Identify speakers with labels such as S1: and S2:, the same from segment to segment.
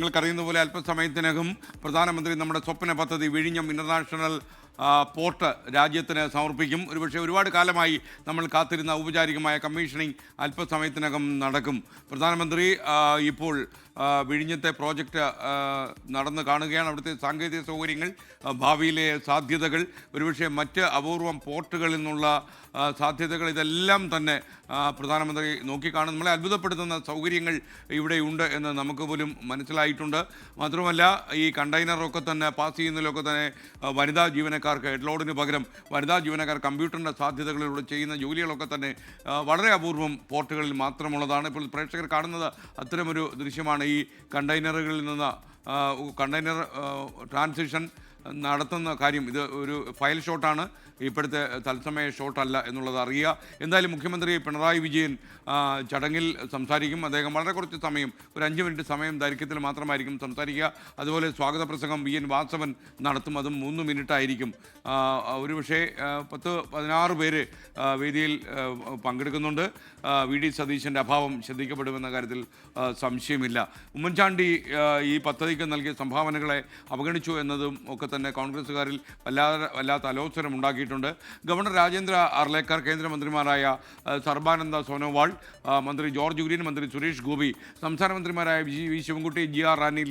S1: നിങ്ങൾക്കറിയുന്ന പോലെ അല്പസമയത്തിനകം പ്രധാനമന്ത്രി നമ്മുടെ സ്വപ്ന പദ്ധതി വിഴിഞ്ഞം ഇൻ്റർനാഷണൽ പോർട്ട് രാജ്യത്തിന് സമർപ്പിക്കും. ഒരുപാട് കാലമായി നമ്മൾ കാത്തിരുന്ന ഔപചാരികമായ കമ്മീഷനിങ് അല്പസമയത്തിനകം നടക്കും. പ്രധാനമന്ത്രി ഇപ്പോൾ വിഴിഞ്ഞത്തെ പ്രോജക്റ്റ് നടന്ന് കാണുകയാണ്. അവിടുത്തെ സാങ്കേതിക സൗകര്യങ്ങൾ, ഭാവിയിലെ സാധ്യതകൾ, മറ്റ് അപൂർവം പോർട്ടുകളിൽ നിന്നുള്ള സാധ്യതകൾ, ഇതെല്ലാം തന്നെ പ്രധാനമന്ത്രി നോക്കിക്കാണും. നമ്മളെ അത്ഭുതപ്പെടുത്തുന്ന സൗകര്യങ്ങൾ ഇവിടെയുണ്ട് എന്ന് നമുക്ക് പോലും മനസ്സിലായിട്ടുണ്ട്. മാത്രമല്ല, ഈ കണ്ടെയ്നറൊക്കെ തന്നെ പാസ് ചെയ്യുന്നതിലൊക്കെ തന്നെ വനിതാ ജീവനക്കാർക്ക് ഹെഡ്ലോഡിന് പകരം വനിതാ ജീവനക്കാർ കമ്പ്യൂട്ടറിൻ്റെ സാധ്യതകളിലൂടെ ചെയ്യുന്ന ജോലികളൊക്കെ തന്നെ വളരെ അപൂർവം പോർട്ടുകളിൽ മാത്രമുള്ളതാണ്. ഇപ്പോൾ പ്രേക്ഷകർ കാണുന്നത് അത്തരമൊരു ദൃശ്യമാണ്. ഈ കണ്ടെയ്നറുകളിൽ നിന്ന് കണ്ടെയ്നർ ട്രാൻസിഷൻ നടത്തുന്ന കാര്യം. ഇത് ഒരു ഫയൽ ഷോട്ടാണ്, ഇപ്പോഴത്തെ തത്സമയ ഷോട്ടല്ല എന്നുള്ളത് അറിയുക. എന്തായാലും മുഖ്യമന്ത്രി പിണറായി വിജയൻ ചടങ്ങിൽ സംസാരിക്കും. അദ്ദേഹം വളരെ കുറച്ച് സമയം, ഒരു 5 മിനിറ്റ് സമയം ദൈർഘ്യത്തിൽ മാത്രമായിരിക്കും സംസാരിക്കുക. അതുപോലെ സ്വാഗത പ്രസംഗം വി എൻ വാസവൻ നടത്തും, അതും 3 മിനിറ്റ് ആയിരിക്കും. 10-16 പേര് വേദിയിൽ പങ്കെടുക്കുന്നുണ്ട്. വി ഡി സതീശൻ്റെ അഭാവം ശ്രദ്ധിക്കപ്പെടുമെന്ന കാര്യത്തിൽ സംശയമില്ല. ഉമ്മൻചാണ്ടി ഈ പദ്ധതിക്ക് നൽകിയ സംഭാവനകളെ അവഗണിച്ചു എന്നതും ഒക്കെ തന്നെ കോൺഗ്രസ്സുകാരിൽ വല്ലാത്ത അലോസരം ഉണ്ടാക്കിയിട്ടുണ്ട്. ഗവർണർ രാജേന്ദ്ര അർലേക്കർ, കേന്ദ്രമന്ത്രിമാരായ സർബാനന്ദ സോനോവാൾ, മന്ത്രി ജോർജ് കുര്യൻ, മന്ത്രി സുരേഷ് ഗോപി, സംസ്ഥാന മന്ത്രിമാരായ V Sivankutty, G R Anil,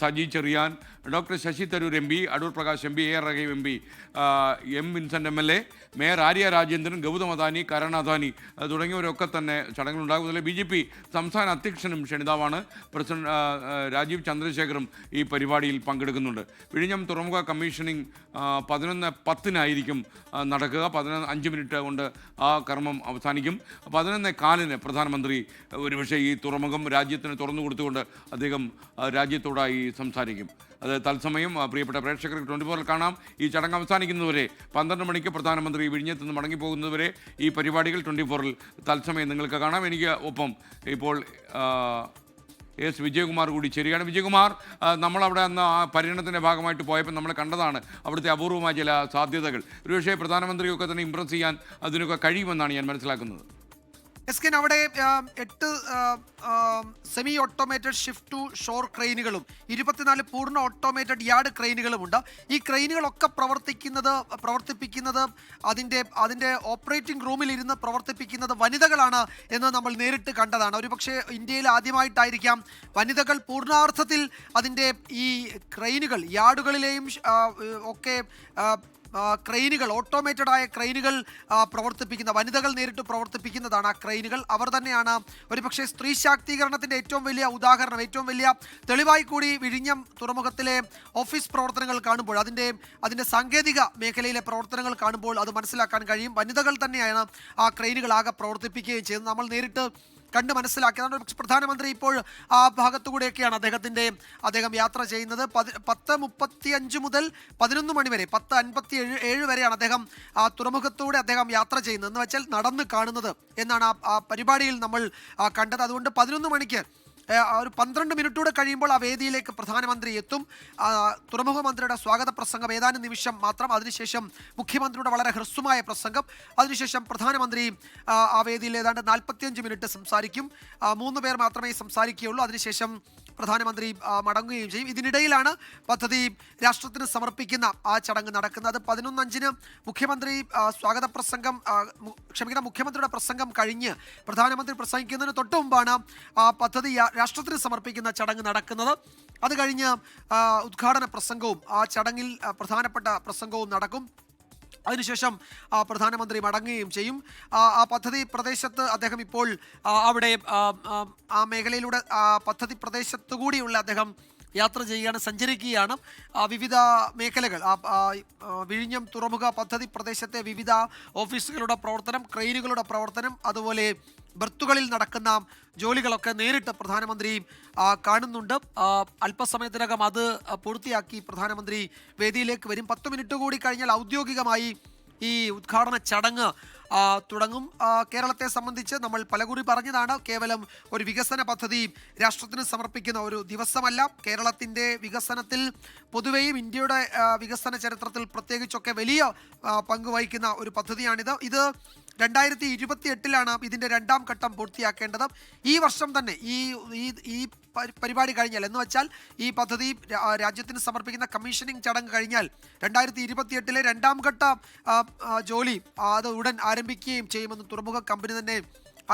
S1: Saji Cherian, doctor Shashi Tharoor M P, Adoor Prakash M P, A R Rahim M P, M Vincent M L A, mayor Arya Rajendran, Gautam Adani, Karan Adani തുടങ്ങിയവരൊക്കെ തന്നെ ചടങ്ങിലുണ്ടാകും. അതുപോലെ BJP സംസ്ഥാന അധ്യക്ഷനും ക്ഷണിതാവാണ്. പ്രസിഡന്റ് രാജീവ് ചന്ദ്രശേഖറും ഈ പരിപാടിയിൽ പങ്കെടുക്കുന്നുണ്ട്. വിഴിഞ്ഞം തുറമുഖ കമ്മീഷനിങ് 11:10 നടക്കുക. 5 മിനിറ്റ് കൊണ്ട് ആ കർമ്മം അവസാനിക്കും. 11:15 പ്രധാനമന്ത്രി ഈ തുറമുഖം രാജ്യത്തിന് തുറന്നു കൊടുത്തുകൊണ്ട് അദ്ദേഹം രാജ്യത്തോടായി സംസാരിക്കും. അത് തത്സമയം പ്രിയപ്പെട്ട പ്രേക്ഷകർക്ക് 24 കാണാം. ഈ ചടങ്ങ് അവസാനിക്കുന്നതുവരെ 12 മണിക്ക് പ്രധാനമന്ത്രി വിഴിഞ്ഞത്ത് നിന്ന് മടങ്ങിപ്പോകുന്നതുവരെ ഈ പരിപാടികൾ 24 തത്സമയം നിങ്ങൾക്ക് കാണാം. എനിക്ക് ഒപ്പം ഇപ്പോൾ എസ് വിജയകുമാർ കൂടി ശരിയാണ്. വിജയകുമാർ, നമ്മളവിടെ അന്ന് ആ പര്യടനത്തിൻ്റെ ഭാഗമായിട്ട് പോയപ്പോൾ നമ്മൾ കണ്ടതാണ് അവിടുത്തെ അപൂർവമായ ചില സാധ്യതകൾ. പ്രധാനമന്ത്രിയൊക്കെ തന്നെ ഇംപ്രസ് ചെയ്യാൻ അതിനൊക്കെ കഴിയുമെന്നാണ് ഞാൻ മനസ്സിലാക്കുന്നത്.
S2: എസ്കെൻ, അവിടെ 8 semi automated shift to shore ക്രെയിനുകളും 24 പൂർണ്ണ ഓട്ടോമേറ്റഡ് യാർഡ് ക്രെയിനുകളുമുണ്ട്. ഈ ക്രെയിനുകളൊക്കെ പ്രവർത്തിപ്പിക്കുന്നത് അതിൻ്റെ ഓപ്പറേറ്റിംഗ് റൂമിൽ ഇരുന്ന് പ്രവർത്തിപ്പിക്കുന്നത് വനിതകളാണ് എന്ന് നമ്മൾ നേരിട്ട് കണ്ടതാണ്. ഒരുപക്ഷെ ഇന്ത്യയിൽ ആദ്യമായിട്ടായിരിക്കാം വനിതകൾ പൂർണ്ണാർത്ഥത്തിൽ അതിൻ്റെ ഈ ക്രെയിനുകൾ, യാർഡുകളിലെയും ഒക്കെ ക്രെയിനുകൾ, ഓട്ടോമേറ്റഡ് ആയ ക്രെയിനുകൾ പ്രവർത്തിപ്പിക്കുന്ന വനിതകൾ നേരിട്ട് പ്രവർത്തിപ്പിക്കുന്നതാണ് ആ ക്രെയിനുകൾ. അവർ തന്നെയാണ് ഒരുപക്ഷെ സ്ത്രീ ശാക്തീകരണത്തിൻ്റെ ഏറ്റവും വലിയ ഉദാഹരണം, ഏറ്റവും വലിയ തെളിവായി കൂടി വിഴിഞ്ഞം തുറമുഖത്തിലെ ഓഫീസ് പ്രവർത്തനങ്ങൾ കാണുമ്പോൾ, അതിൻ്റെ സാങ്കേതിക മേഖലയിലെ പ്രവർത്തനങ്ങൾ കാണുമ്പോൾ അത് മനസ്സിലാക്കാൻ കഴിയും. വനിതകൾ തന്നെയാണ് ആ ക്രെയിനുകൾ ആകെ പ്രവർത്തിപ്പിക്കുകയും ചെയ്യുന്നത്. നമ്മൾ നേരിട്ട് കണ്ട് മനസ്സിലാക്കിയതാണ്. പ്രധാനമന്ത്രി ഇപ്പോൾ ആ ഭാഗത്തുകൂടെയൊക്കെയാണ് അദ്ദേഹം യാത്ര ചെയ്യുന്നത്. 10:35 മുതൽ 11 മണി വരെ, 10:57 വരെയാണ് അദ്ദേഹം ആ തുറമുഖത്തൂടെ യാത്ര ചെയ്യുന്നത്, എന്ന് വെച്ചാൽ നടന്ന് കാണുന്നത് എന്നാണ് ആ പരിപാടിയിൽ നമ്മൾ കണ്ടത്. അതുകൊണ്ട് 11 മണിക്ക് ഒരു 12 മിനിറ്റൂടെ കഴിയുമ്പോൾ ആ വേദിയിലേക്ക് പ്രധാനമന്ത്രി എത്തും. തുറമുഖ മന്ത്രിയുടെ സ്വാഗത പ്രസംഗം ഏതാനും നിമിഷം മാത്രം, അതിനുശേഷം മുഖ്യമന്ത്രിയുടെ വളരെ ഹ്രസ്വമായ പ്രസംഗം, അതിനുശേഷം പ്രധാനമന്ത്രി ആ വേദിയിൽ ഏതാണ്ട് 45 മിനിറ്റ് സംസാരിക്കും. 3 പേർ മാത്രമേ സംസാരിക്കുകയുള്ളൂ. അതിനുശേഷം പ്രധാനമന്ത്രി മടങ്ങുകയും ചെയ്യും. ഇതിനിടയിലാണ് പദ്ധതി രാഷ്ട്രത്തിന് സമർപ്പിക്കുന്ന ആ ചടങ്ങ് നടക്കുന്നത്. 11:05 മുഖ്യമന്ത്രിയുടെ പ്രസംഗം കഴിഞ്ഞ് പ്രധാനമന്ത്രി പ്രസംഗിക്കുന്നതിന് തൊട്ട് മുമ്പാണ് പദ്ധതി രാഷ്ട്രത്തിന് സമർപ്പിക്കുന്ന ചടങ്ങ് നടക്കുന്നത്. അത് കഴിഞ്ഞ് ഉദ്ഘാടന പ്രസംഗവും ആ ചടങ്ങിൽ പ്രധാനപ്പെട്ട പ്രസംഗവും നടക്കും. അതിനുശേഷം പ്രധാനമന്ത്രി മടങ്ങുകയും ചെയ്യും. ആ പദ്ധതി പ്രദേശത്ത് അദ്ദേഹം ഇപ്പോൾ അവിടെ ആ മേഖലയിലൂടെ പദ്ധതി പ്രദേശത്തു കൂടിയുള്ള അദ്ദേഹം യാത്ര ചെയ്യുകയാണ്, സഞ്ചരിക്കുകയാണ്. വിവിധ മേഖലകൾ, വിഴിഞ്ഞം തുറമുഖ പദ്ധതി പ്രദേശത്തെ വിവിധ ഓഫീസുകളുടെ പ്രവർത്തനം, ക്രെയിനുകളുടെ പ്രവർത്തനം, അതുപോലെ ബർത്തുകളിൽ നടക്കുന്ന ജോലികളൊക്കെ നേരിട്ട് പ്രധാനമന്ത്രി കാണുന്നുണ്ട്. അല്പസമയത്തിനകം അത് പൂർത്തിയാക്കി പ്രധാനമന്ത്രി വേദിയിലേക്ക് വരും. 10 മിനിറ്റ് കൂടി കഴിഞ്ഞാൽ ഔദ്യോഗികമായി ഈ ഉദ്ഘാടന ചടങ്ങ് തുടങ്ങും. കേരളത്തെ സംബന്ധിച്ച് നമ്മൾ പലകുറി പറഞ്ഞതാണ്, കേവലം ഒരു വികസന പദ്ധതി രാഷ്ട്രത്തിന് സമർപ്പിക്കുന്ന ഒരു ദിവസമല്ല. കേരളത്തിൻ്റെ വികസനത്തിൽ പൊതുവെയും ഇന്ത്യയുടെ വികസന ചരിത്രത്തിൽ പ്രത്യേകിച്ചൊക്കെ വലിയ പങ്ക് വഹിക്കുന്ന ഒരു പദ്ധതിയാണിത്. ഇത് 2028-ലാണ് ഇതിന്റെ രണ്ടാം ഘട്ടം പൂർത്തിയാക്കേണ്ടത്. ഈ വർഷം തന്നെ ഈ പരിപാടി കഴിഞ്ഞാൽ, എന്ന് വെച്ചാൽ ഈ പദ്ധതി രാജ്യത്തിന് സമർപ്പിക്കുന്ന കമ്മീഷനിങ് ചടങ്ങ് കഴിഞ്ഞാൽ 2028-ലെ രണ്ടാം ഘട്ട ജോലി അത് ഉടൻ ആരംഭിക്കുകയും ചെയ്യുമെന്ന് തുറമുഖ കമ്പനി തന്നെ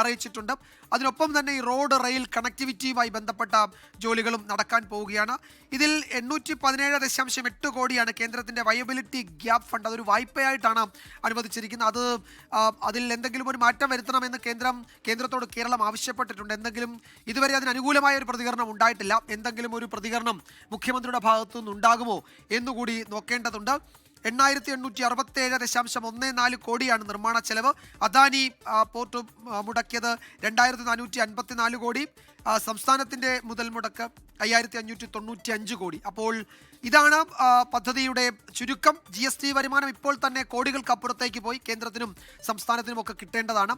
S2: അറിയിച്ചിട്ടുണ്ട്. അതിനൊപ്പം തന്നെ ഈ റോഡ് റെയിൽ കണക്ടിവിറ്റിയുമായി ബന്ധപ്പെട്ട ജോലികളും നടക്കാൻ പോവുകയാണ്. ഇതിൽ 817.8 കോടിയാണ് കേന്ദ്രത്തിന്റെ വയബിലിറ്റി ഗ്യാപ്പ് ഫണ്ട്, അതൊരു വായ്പയായിട്ടാണ് അനുവദിച്ചിരിക്കുന്നത്. അതിൽ എന്തെങ്കിലും ഒരു മാറ്റം വരുത്തണമെന്ന് കേന്ദ്രത്തോട് കേരളം ആവശ്യപ്പെട്ടിട്ടുണ്ട്. ഇതുവരെ അതിന് അനുകൂലമായ ഒരു പ്രതികരണം ഉണ്ടായിട്ടില്ല. എന്തെങ്കിലും ഒരു പ്രതികരണം മുഖ്യമന്ത്രിയുടെ ഭാഗത്തു നിന്നുണ്ടാകുമോ എന്നുകൂടി നോക്കേണ്ടതുണ്ട്. 8,867.14 കോടിയാണ് നിർമ്മാണ ചെലവ്. അദാനി പോർട്ട് മുടക്കിയത് 2,454 കോടി. സംസ്ഥാനത്തിന്റെ മുതൽ മുടക്ക് 5,595 കോടി. അപ്പോൾ ഇതാണ് പദ്ധതിയുടെ ചുരുക്കം. GST വരുമാനം ഇപ്പോൾ തന്നെ കോടികൾക്കപ്പുറത്തേക്ക് പോയി. കേന്ദ്രത്തിനും സംസ്ഥാനത്തിനും ഒക്കെ കിട്ടേണ്ടതാണ്.